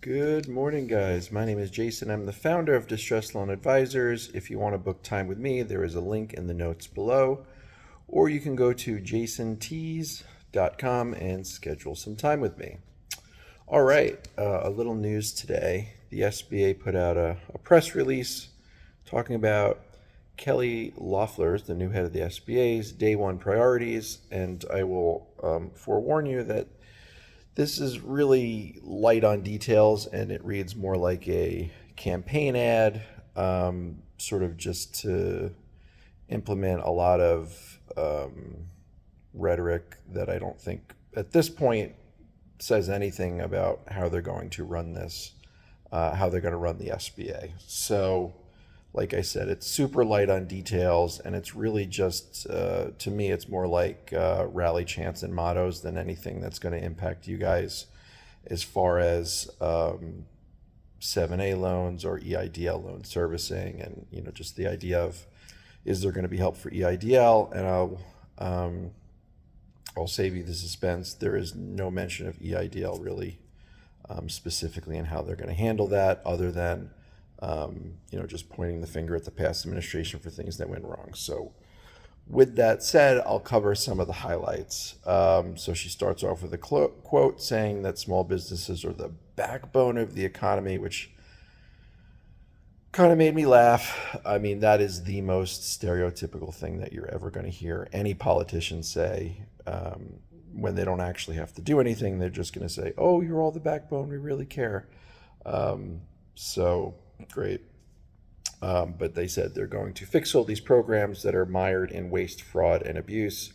Good morning, guys. My name is Jason. I'm the founder of Distress Loan Advisors. If you want to book time with me, there is a link in the notes below, or you can go to jasontees.com and schedule some time with me. All right, a little news today. The SBA put out a press release talking about Kelly Loeffler, the new head of the SBA's day one priorities, and I will forewarn you that this is really light on details, and it reads more like a campaign ad, sort of just to implement a lot of rhetoric that I don't think at this point says anything about how they're going to run this, how they're going to run the SBA. So, like I said, it's super light on details, and it's really just, to me, it's more like rally chants and mottos than anything that's going to impact you guys as far as 7A loans or EIDL loan servicing, and just the idea of, is there going to be help for EIDL? And I'll save you the suspense. There is no mention of EIDL really specifically and how they're going to handle that, other than just pointing the finger at the past administration for things that went wrong. So with that said, I'll cover some of the highlights. So she starts off with a quote saying that small businesses are the backbone of the economy, which kind of made me laugh. I mean, that is the most stereotypical thing that you're ever going to hear any politician say. When they don't actually have to do anything, they're just going to say, oh, you're all the backbone, we really care. So great. But they said they're going to fix all these programs that are mired in waste, fraud, and abuse,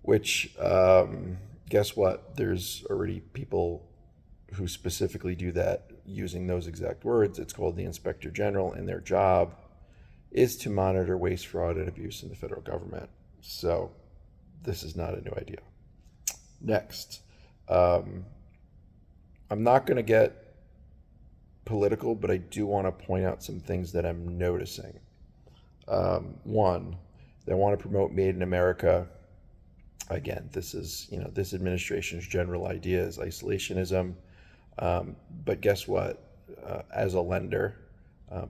which, guess what? There's already people who specifically do that using those exact words. It's called the Inspector General, and their job is to monitor waste, fraud, and abuse in the federal government. So this is not a new idea. Next, I'm not going to get political, but I do want to point out some things that I'm noticing. One, they want to promote Made in America. Again, this is, this administration's general idea is isolationism. But guess what? As a lender,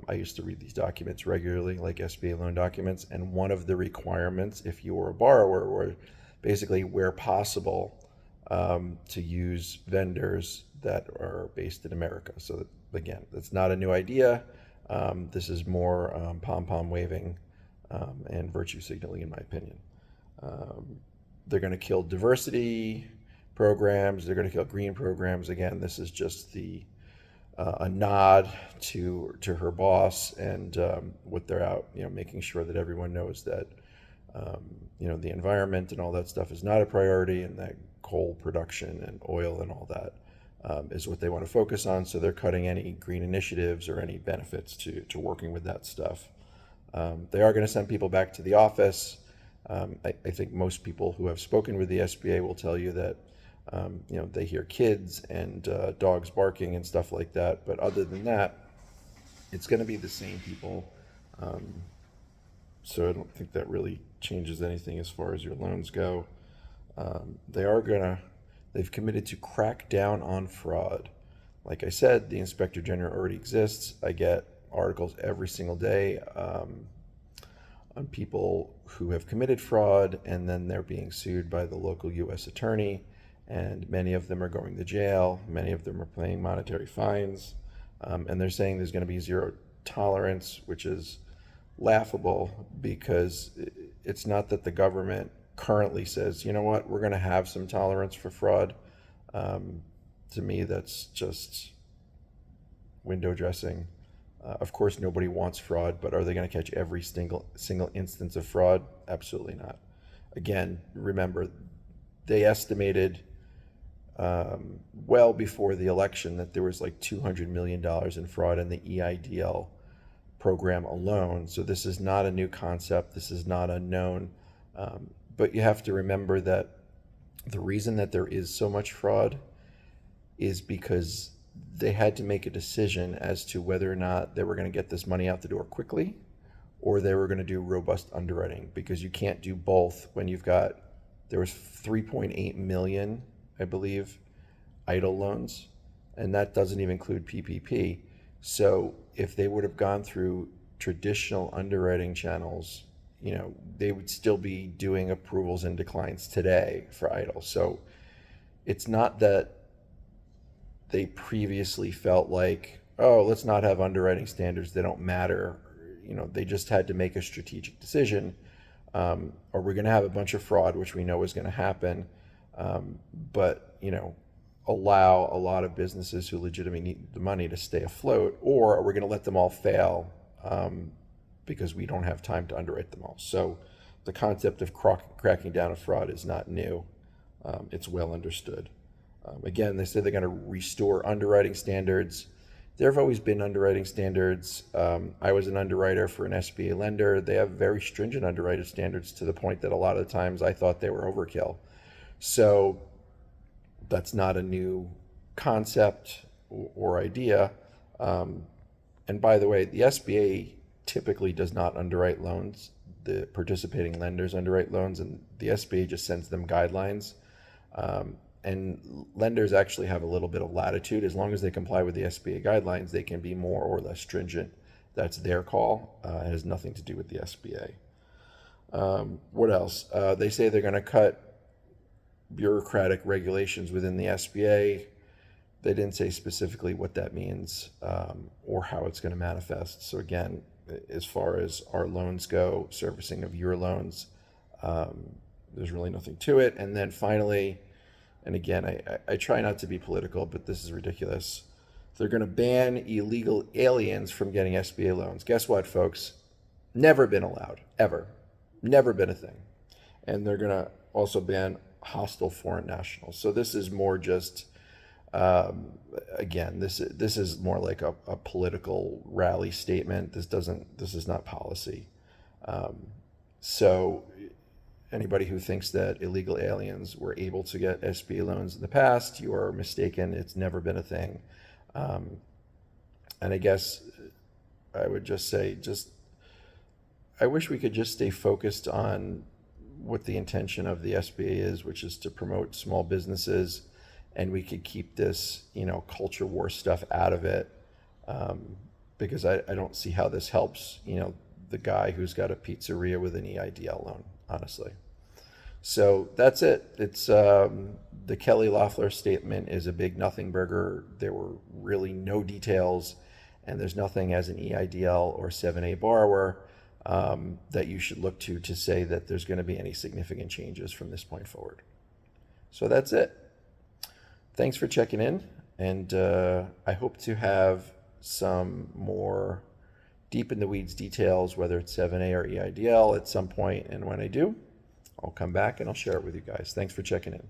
I used to read these documents regularly, like SBA loan documents, and one of the requirements, if you were a borrower, were basically, where possible, to use vendors that are based in America. So that, again, that's not a new idea. This is more pom-pom waving and virtue signaling, in my opinion. They're going to kill diversity programs. They're going to kill green programs. Again, this is just a nod to her boss, and what they're out, making sure that everyone knows that the environment and all that stuff is not a priority, and that coal production and oil and all that is what they want to focus on. So they're cutting any green initiatives or any benefits to working with that stuff. They are going to send people back to the office. I think most people who have spoken with the SBA will tell you that they hear kids and dogs barking and stuff like that. But other than that, it's going to be the same people. So I don't think that really changes anything as far as your loans go. They've committed to crack down on fraud. Like I said, the Inspector General already exists. I get articles every single day on people who have committed fraud, and then they're being sued by the local U.S. attorney, and many of them are going to jail. Many of them are paying monetary fines, and they're saying there's going to be zero tolerance, which is laughable, because it's not that the government currently says, you know what, we're going to have some tolerance for fraud. To me, that's just window dressing. Of course, nobody wants fraud, but are they going to catch every single instance of fraud? Absolutely not. Again, remember, they estimated well before the election that there was like $200 million in fraud in the EIDL program alone. So this is not a new concept. This is not unknown. But you have to remember that the reason that there is so much fraud is because they had to make a decision as to whether or not they were going to get this money out the door quickly, or they were going to do robust underwriting, because you can't do both when you've got, there was 3.8 million, I believe, EIDL loans, and that doesn't even include PPP. So if they would have gone through traditional underwriting channels, they would still be doing approvals and declines today for EIDL. So it's not that they previously felt like, oh, let's not have underwriting standards, they don't matter. They just had to make a strategic decision. Or we're going to have a bunch of fraud, which we know is going to happen. But allow a lot of businesses who legitimately need the money to stay afloat, or we're going to let them all fail because we don't have time to underwrite them all. So the concept of cracking down a fraud is not new. It's well understood. Again, they say they're going to restore underwriting standards. There have always been underwriting standards. I was an underwriter for an SBA lender. They have very stringent underwriting standards to the point that a lot of the times I thought they were overkill. So that's not a new concept or idea. And by the way, the SBA typically does not underwrite loans. The participating lenders underwrite loans, and the SBA just sends them guidelines. And lenders actually have a little bit of latitude. As long as they comply with the SBA guidelines, they can be more or less stringent. That's their call. It has nothing to do with the SBA. What else? They say they're going to cut bureaucratic regulations within the SBA. They didn't say specifically what that means or how it's going to manifest. So again, as far as our loans go, servicing of your loans, there's really nothing to it. And then finally, and again, I try not to be political, but this is ridiculous. They're going to ban illegal aliens from getting SBA loans. Guess what, folks? Never been allowed, ever. Never been a thing. And they're going to also ban hostile foreign nationals. So this is more just, again, this is more like a political rally statement. This is not policy. So anybody who thinks that illegal aliens were able to get SBA loans in the past, you are mistaken. It's never been a thing. And I guess I would just say, I wish we could just stay focused on what the intention of the SBA is, which is to promote small businesses, and we could keep this, culture war stuff out of it, because I don't see how this helps, the guy who's got a pizzeria with an EIDL loan, honestly. So that's it. It's the Kelly Loeffler statement is a big nothing burger. There were really no details, and there's nothing as an EIDL or 7A borrower that you should look to say that there's going to be any significant changes from this point forward. So that's it. Thanks for checking in, and I hope to have some more deep in the weeds details, whether it's 7A or EIDL at some point, and when I do, I'll come back and I'll share it with you guys. Thanks for checking in.